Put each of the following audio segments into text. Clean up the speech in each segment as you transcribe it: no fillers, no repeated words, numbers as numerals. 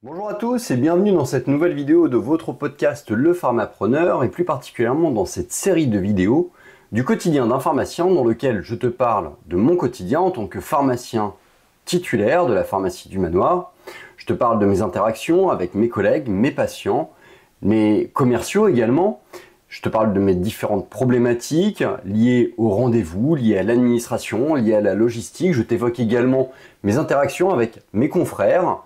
Bonjour à tous et bienvenue dans cette nouvelle vidéo de votre podcast Le Pharmapreneur et plus particulièrement dans cette série de vidéos du quotidien d'un pharmacien dans lequel je te parle de mon quotidien en tant que pharmacien titulaire de la pharmacie du Manoir. Je te parle de mes interactions avec mes collègues, mes patients, mes commerciaux également. Je te parle de mes différentes problématiques liées au rendez-vous, liées à l'administration, liées à la logistique. Je t'évoque également mes interactions avec mes confrères,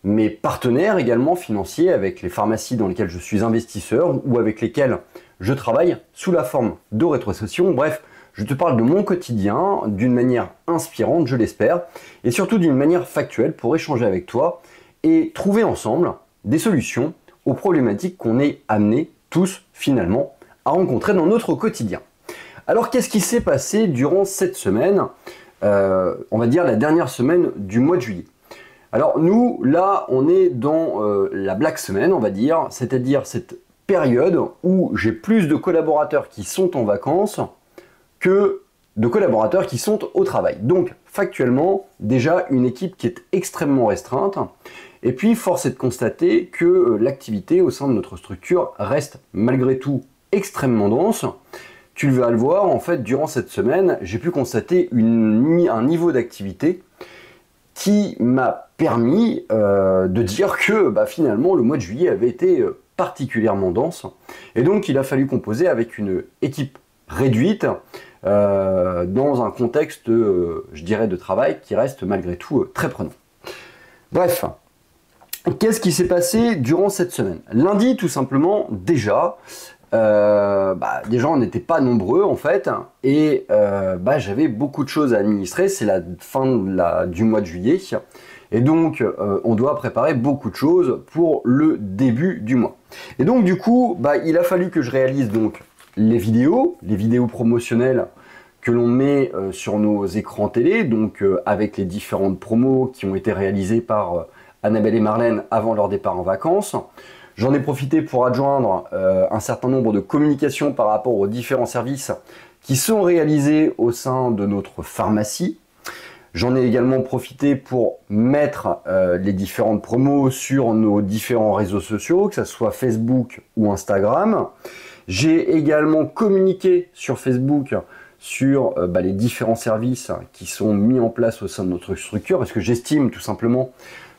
mes partenaires également financiers avec les pharmacies dans lesquelles je suis investisseur ou avec lesquelles je travaille sous la forme de rétrocession. Bref, je te parle de mon quotidien d'une manière inspirante, je l'espère, et surtout d'une manière factuelle pour échanger avec toi et trouver ensemble des solutions aux problématiques qu'on est amenés tous finalement à rencontrer dans notre quotidien. Alors qu'est-ce qui s'est passé durant cette semaine, on va dire la dernière semaine du mois de juillet? Alors nous, là, on est dans la Black Semaine, on va dire, c'est-à-dire cette période où j'ai plus de collaborateurs qui sont en vacances que de collaborateurs qui sont au travail. Donc, factuellement, déjà une équipe qui est extrêmement restreinte. Et puis, force est de constater que l'activité au sein de notre structure reste malgré tout extrêmement dense. Tu vas le voir, en fait, durant cette semaine, j'ai pu constater un niveau d'activité qui m'a permis de dire que finalement le mois de juillet avait été particulièrement dense et donc il a fallu composer avec une équipe réduite dans un contexte je dirais de travail qui reste malgré tout très prenant. Bref, qu'est-ce qui s'est passé durant cette semaine? Lundi tout simplement déjà on n'était pas nombreux en fait et j'avais beaucoup de choses à administrer. C'est la fin du mois de juillet et donc on doit préparer beaucoup de choses pour le début du mois. Et donc du coup il a fallu que je réalise donc les vidéos promotionnelles que l'on met sur nos écrans télé, donc avec les différentes promos qui ont été réalisées par Annabelle et Marlène avant leur départ en vacances. J'en ai profité pour adjoindre un certain nombre de communications par rapport aux différents services qui sont réalisés au sein de notre pharmacie. J'en ai également profité pour mettre les différentes promos sur nos différents réseaux sociaux, que ce soit Facebook ou Instagram. J'ai également communiqué sur Facebook sur les différents services qui sont mis en place au sein de notre structure, parce que j'estime tout simplement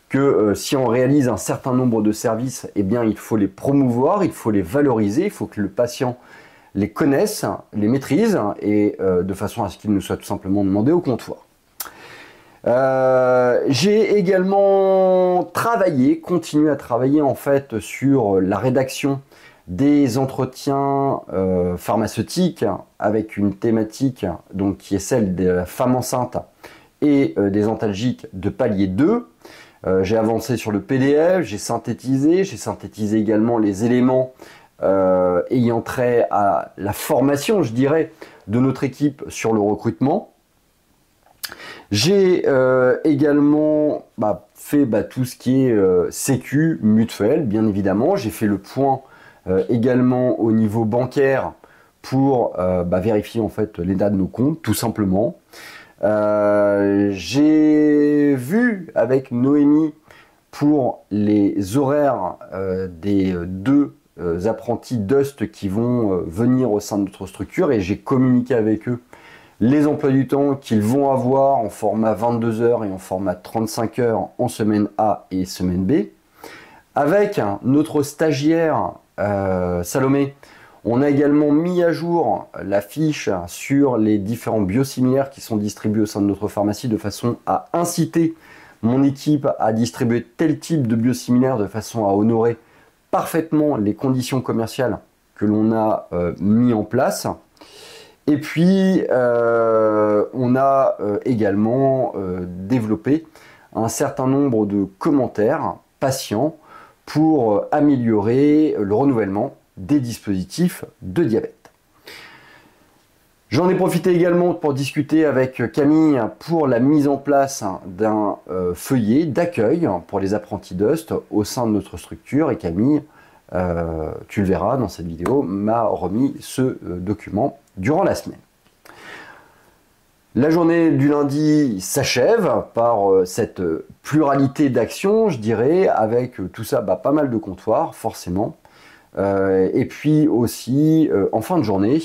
que si on réalise un certain nombre de services, eh bien, il faut les promouvoir, il faut les valoriser, il faut que le patient les connaisse, les maîtrise, et de façon à ce qu'il nous soit tout simplement demandé au comptoir. J'ai également continué à travailler en fait sur la rédaction des entretiens pharmaceutiques avec une thématique donc, qui est celle de la femme enceinte et des antalgiques de palier 2. J'ai avancé sur le PDF, j'ai synthétisé également les éléments ayant trait à la formation, je dirais, de notre équipe sur le recrutement. J'ai également fait tout ce qui est sécu, mutuelle, bien évidemment. J'ai fait le point également au niveau bancaire pour vérifier en fait l'état de nos comptes, tout simplement. J'ai vu avec Noémie pour les horaires des deux apprentis Dust qui vont venir au sein de notre structure et j'ai communiqué avec eux les emplois du temps qu'ils vont avoir en format 22 heures et en format 35 heures en semaine A et semaine B. Avec notre stagiaire Salomé, on a également mis à jour la fiche sur les différents biosimilaires qui sont distribués au sein de notre pharmacie de façon à inciter mon équipe à distribuer tel type de biosimilaire de façon à honorer parfaitement les conditions commerciales que l'on a mis en place. Et puis, on a également développé un certain nombre de commentaires patients pour améliorer le renouvellement des dispositifs de diabète. J'en ai profité également pour discuter avec Camille pour la mise en place d'un feuillet d'accueil pour les apprentis Dust au sein de notre structure et Camille, tu le verras dans cette vidéo, m'a remis ce document durant la semaine. La journée du lundi s'achève par cette pluralité d'actions, je dirais, avec tout ça, pas mal de comptoirs, forcément. Et puis aussi, en fin de journée,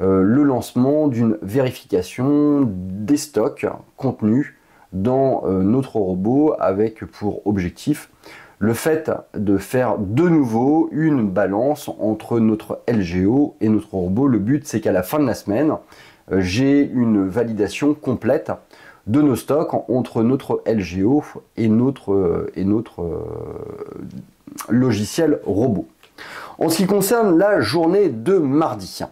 le lancement d'une vérification des stocks contenus dans notre robot avec pour objectif le fait de faire de nouveau une balance entre notre LGO et notre robot. Le but, c'est qu'à la fin de la semaine, j'ai une validation complète de nos stocks entre notre LGO et notre logiciel robot. En ce qui concerne la journée de mardi,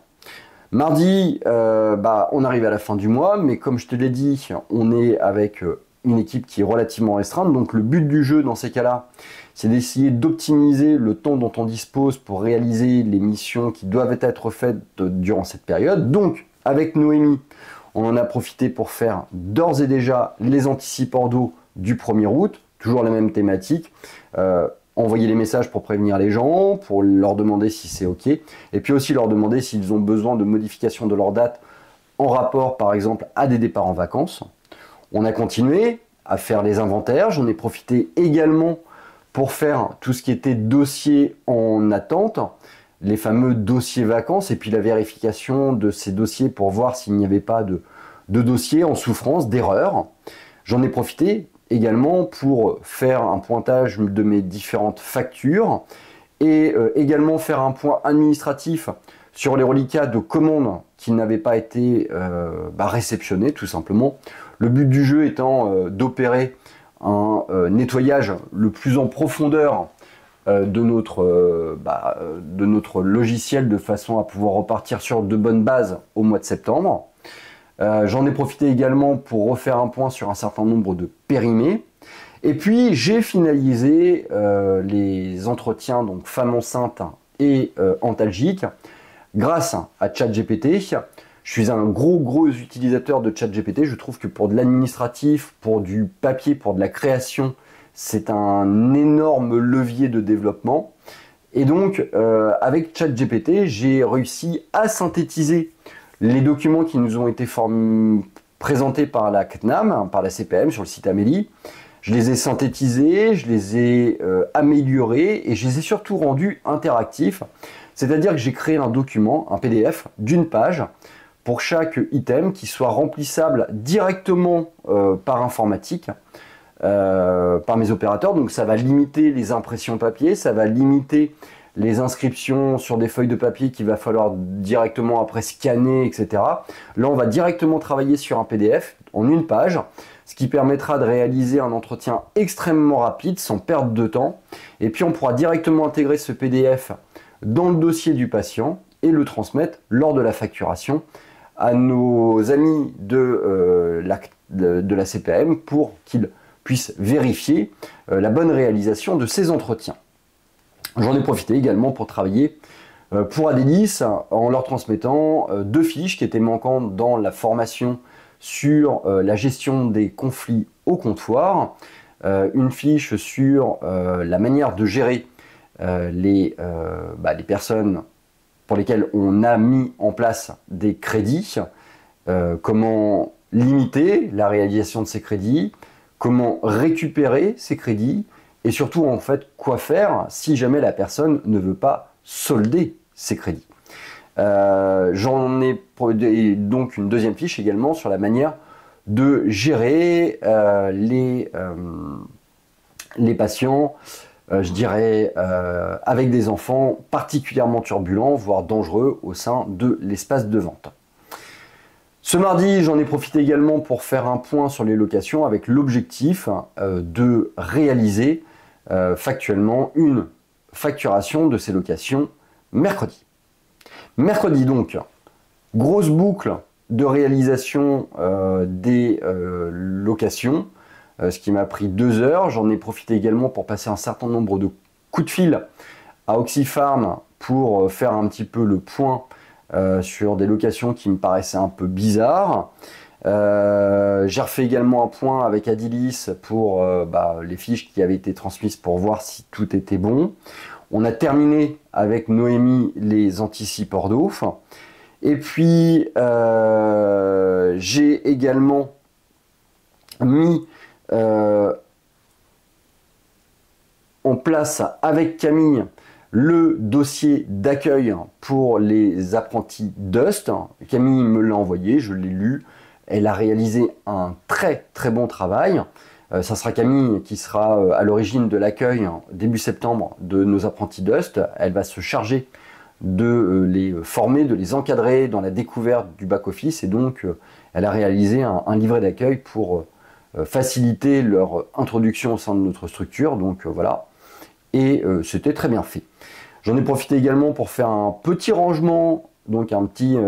on arrive à la fin du mois, mais comme je te l'ai dit, on est avec une équipe qui est relativement restreinte, donc le but du jeu dans ces cas-là, c'est d'essayer d'optimiser le temps dont on dispose pour réaliser les missions qui doivent être faites durant cette période. Donc, avec Noémie, on en a profité pour faire d'ores et déjà les anticipants d'eau du 1er août, toujours la même thématique. Envoyer les messages pour prévenir les gens, pour leur demander si c'est OK, et puis aussi leur demander s'ils ont besoin de modification de leur date en rapport, par exemple, à des départs en vacances. On a continué à faire les inventaires. J'en ai profité également pour faire tout ce qui était dossier en attente, les fameux dossiers vacances, et puis la vérification de ces dossiers pour voir s'il n'y avait pas de dossiers en souffrance, d'erreurs. J'en ai profité également pour faire un pointage de mes différentes factures et également faire un point administratif sur les reliquats de commandes qui n'avaient pas été réceptionnés, tout simplement. Le but du jeu étant d'opérer un nettoyage le plus en profondeur de notre logiciel de façon à pouvoir repartir sur de bonnes bases au mois de septembre. J'en ai profité également pour refaire un point sur un certain nombre de périmés. Et puis j'ai finalisé les entretiens donc femmes enceintes et antalgiques grâce à ChatGPT. Je suis un gros utilisateur de ChatGPT. Je trouve que pour de l'administratif, pour du papier, pour de la création, c'est un énorme levier de développement. Et donc avec ChatGPT, j'ai réussi à synthétiser les documents qui nous ont été présentés par la CNAM, par la CPM sur le site Amélie. Je les ai synthétisés, je les ai améliorés et je les ai surtout rendus interactifs. C'est-à-dire que j'ai créé un document, un PDF d'une page pour chaque item qui soit remplissable directement par informatique, par mes opérateurs. Donc ça va limiter les impressions papier, ça va limiter les inscriptions sur des feuilles de papier qu'il va falloir directement après scanner, etc. Là, on va directement travailler sur un PDF en une page, ce qui permettra de réaliser un entretien extrêmement rapide, sans perdre de temps. Et puis, on pourra directement intégrer ce PDF dans le dossier du patient et le transmettre lors de la facturation à nos amis de la CPM pour qu'ils puissent vérifier la bonne réalisation de ces entretiens. J'en ai profité également pour travailler pour Adélis en leur transmettant 2 fiches qui étaient manquantes dans la formation sur la gestion des conflits au comptoir, une fiche sur la manière de gérer les personnes pour lesquelles on a mis en place des crédits, comment limiter la réalisation de ces crédits, comment récupérer ces crédits, et surtout, en fait, quoi faire si jamais la personne ne veut pas solder ses crédits. J'en ai donc une deuxième fiche également sur la manière de gérer les patients, je dirais, avec des enfants particulièrement turbulents, voire dangereux au sein de l'espace de vente. Ce mardi, j'en ai profité également pour faire un point sur les locations avec l'objectif de réaliser factuellement une facturation de ces locations mercredi. Mercredi donc, grosse boucle de réalisation des locations, ce qui m'a pris 2 heures. J'en ai profité également pour passer un certain nombre de coups de fil à Oxyfarm pour faire un petit peu le point sur des locations qui me paraissaient un peu bizarres. J'ai refait également un point avec Adilis pour les fiches qui avaient été transmises pour voir si tout était bon. On a terminé avec Noémie les anticipants d'eau. Et puis, j'ai également mis en place avec Camille le dossier d'accueil pour les apprentis Dust. Camille me l'a envoyé, je l'ai lu. Elle a réalisé un très très bon travail. Ça sera Camille qui sera à l'origine de l'accueil début septembre de nos apprentis Dust. Elle va se charger de les former, de les encadrer dans la découverte du back-office. Et donc, elle a réalisé un livret d'accueil pour faciliter leur introduction au sein de notre structure. Donc voilà. Et c'était très bien fait. J'en ai profité également pour faire un petit rangement, donc un petit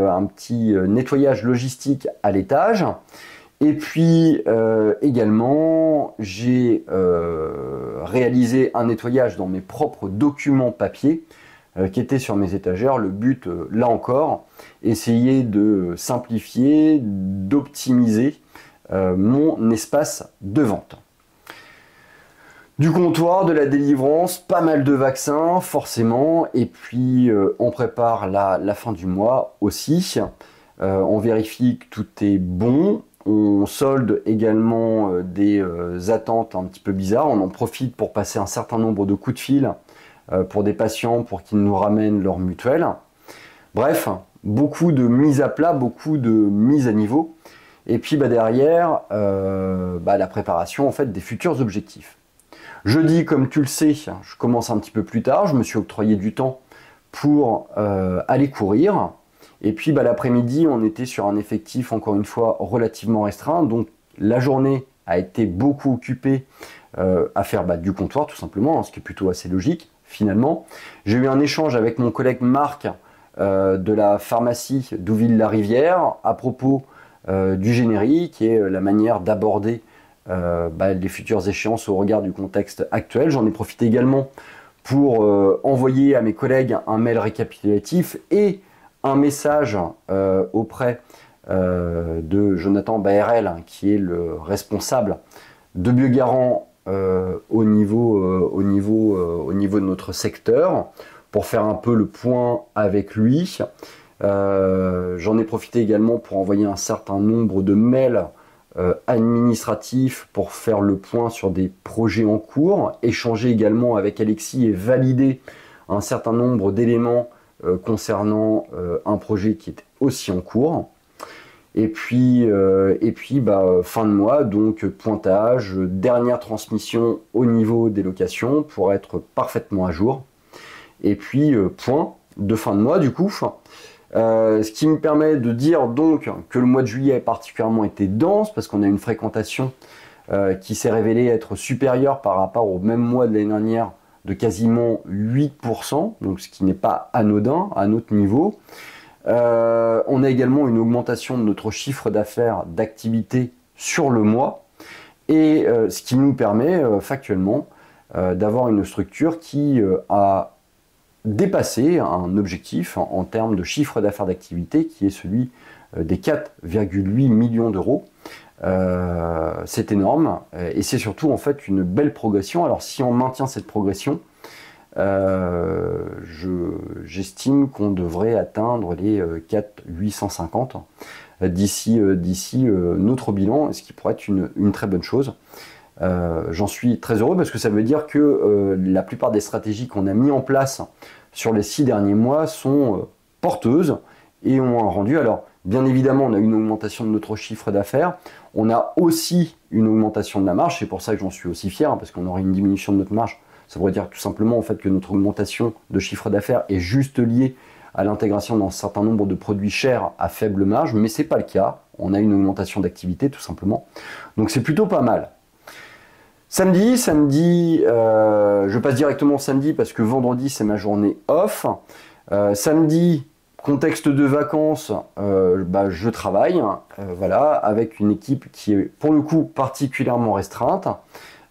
nettoyage logistique à l'étage. Et puis également, j'ai réalisé un nettoyage dans mes propres documents papier qui étaient sur mes étagères. Le but, là encore, essayer de simplifier, d'optimiser mon espace de vente. Du comptoir, de la délivrance, pas mal de vaccins forcément, et puis on prépare la fin du mois aussi. On vérifie que tout est bon, on solde également des attentes un petit peu bizarres, on en profite pour passer un certain nombre de coups de fil pour des patients pour qu'ils nous ramènent leur mutuelle. Bref, beaucoup de mise à plat, beaucoup de mise à niveau, et puis derrière, la préparation en fait des futurs objectifs. Jeudi, comme tu le sais, je commence un petit peu plus tard. Je me suis octroyé du temps pour aller courir. Et puis l'après-midi, on était sur un effectif, encore une fois, relativement restreint. Donc la journée a été beaucoup occupée à faire du comptoir, tout simplement, ce qui est plutôt assez logique, finalement. J'ai eu un échange avec mon collègue Marc de la pharmacie Douville-la-Rivière à propos du générique et la manière d'aborder les futures échéances au regard du contexte actuel. J'en ai profité également pour envoyer à mes collègues un mail récapitulatif et un message auprès de Jonathan Baerel, qui est le responsable de Biogarant au niveau de notre secteur, pour faire un peu le point avec lui. J'en ai profité également pour envoyer un certain nombre de mails administratif pour faire le point sur des projets en cours, échanger également avec Alexis et valider un certain nombre d'éléments concernant un projet qui est aussi en cours. Et puis fin de mois, donc pointage, dernière transmission au niveau des locations pour être parfaitement à jour. Et puis point de fin de mois du coup. Ce qui me permet de dire donc que le mois de juillet a particulièrement été dense parce qu'on a une fréquentation qui s'est révélée être supérieure par rapport au même mois de l'année dernière de quasiment 8%, donc ce qui n'est pas anodin à notre niveau. On a également une augmentation de notre chiffre d'affaires d'activité sur le mois et ce qui nous permet factuellement d'avoir une structure qui a dépasser un objectif en termes de chiffre d'affaires d'activité qui est celui des 4,8 millions d'euros. C'est énorme et c'est surtout en fait une belle progression. Alors si on maintient cette progression, j'estime qu'on devrait atteindre les 4,850 d'ici notre bilan, ce qui pourrait être une très bonne chose. J'en suis très heureux parce que ça veut dire que la plupart des stratégies qu'on a mis en place sur les 6 derniers mois sont porteuses et ont un rendu. Alors, bien évidemment, on a une augmentation de notre chiffre d'affaires. On a aussi une augmentation de la marge. C'est pour ça que j'en suis aussi fier, parce qu'on aurait une diminution de notre marge. Ça voudrait dire tout simplement en fait, que notre augmentation de chiffre d'affaires est juste liée à l'intégration d'un certain nombre de produits chers à faible marge, mais ce n'est pas le cas. On a une augmentation d'activité, tout simplement. Donc, c'est plutôt pas mal. Samedi, je passe directement samedi parce que vendredi c'est ma journée off. Samedi, contexte de vacances, je travaille, voilà, avec une équipe qui est pour le coup particulièrement restreinte.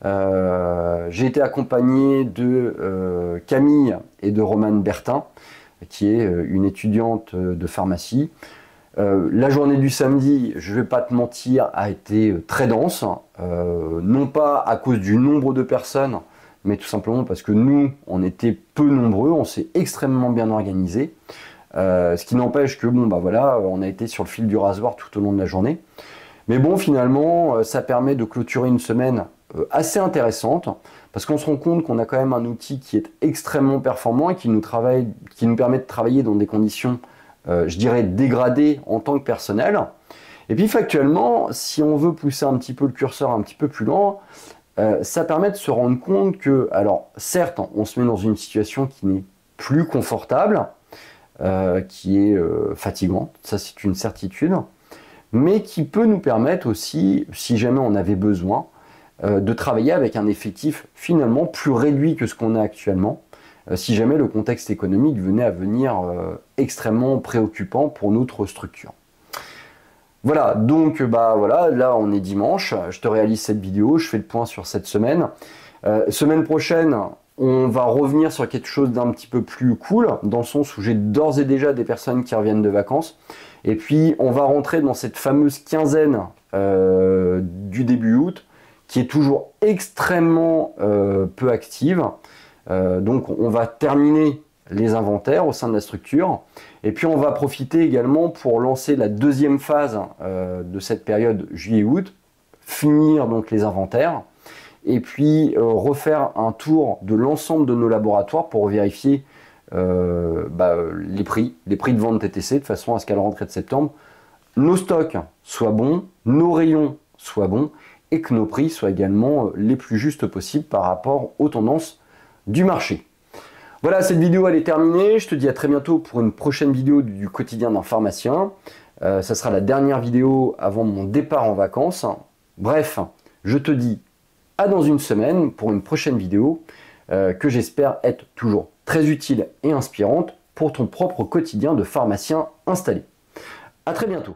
J'ai été accompagné de Camille et de Romane Bertin, qui est une étudiante de pharmacie. La journée du samedi, je ne vais pas te mentir, a été très dense, non pas à cause du nombre de personnes, mais tout simplement parce que nous, on était peu nombreux, on s'est extrêmement bien organisé. Ce qui n'empêche que, bon, bah voilà, on a été sur le fil du rasoir tout au long de la journée. Mais bon, finalement, ça permet de clôturer une semaine assez intéressante, parce qu'on se rend compte qu'on a quand même un outil qui est extrêmement performant et qui nous permet de travailler dans des conditions, je dirais, dégradées en tant que personnel. Et puis factuellement, si on veut pousser un petit peu le curseur un petit peu plus loin, ça permet de se rendre compte que, alors certes, on se met dans une situation qui n'est plus confortable, qui est fatigante, ça c'est une certitude, mais qui peut nous permettre aussi, si jamais on avait besoin, de travailler avec un effectif finalement plus réduit que ce qu'on a actuellement, si jamais le contexte économique venait à venir extrêmement préoccupant pour notre structure. Voilà, donc bah voilà, là on est dimanche, je te réalise cette vidéo, je fais le point sur cette semaine. Semaine prochaine, on va revenir sur quelque chose d'un petit peu plus cool, dans le sens où j'ai d'ores et déjà des personnes qui reviennent de vacances. Et puis on va rentrer dans cette fameuse quinzaine du début août, qui est toujours extrêmement peu active. Donc on va terminer les inventaires au sein de la structure, et puis on va profiter également pour lancer la deuxième phase de cette période juillet-août, finir donc les inventaires, et puis refaire un tour de l'ensemble de nos laboratoires pour vérifier les prix de vente TTC, de façon à ce qu'à la rentrée de septembre, nos stocks soient bons, nos rayons soient bons, et que nos prix soient également les plus justes possibles par rapport aux tendances du marché. Voilà, cette vidéo elle est terminée, je te dis à très bientôt pour une prochaine vidéo du quotidien d'un pharmacien. Ça sera la dernière vidéo avant mon départ en vacances. Bref, je te dis à dans une semaine pour une prochaine vidéo que j'espère être toujours très utile et inspirante pour ton propre quotidien de pharmacien installé. À très bientôt.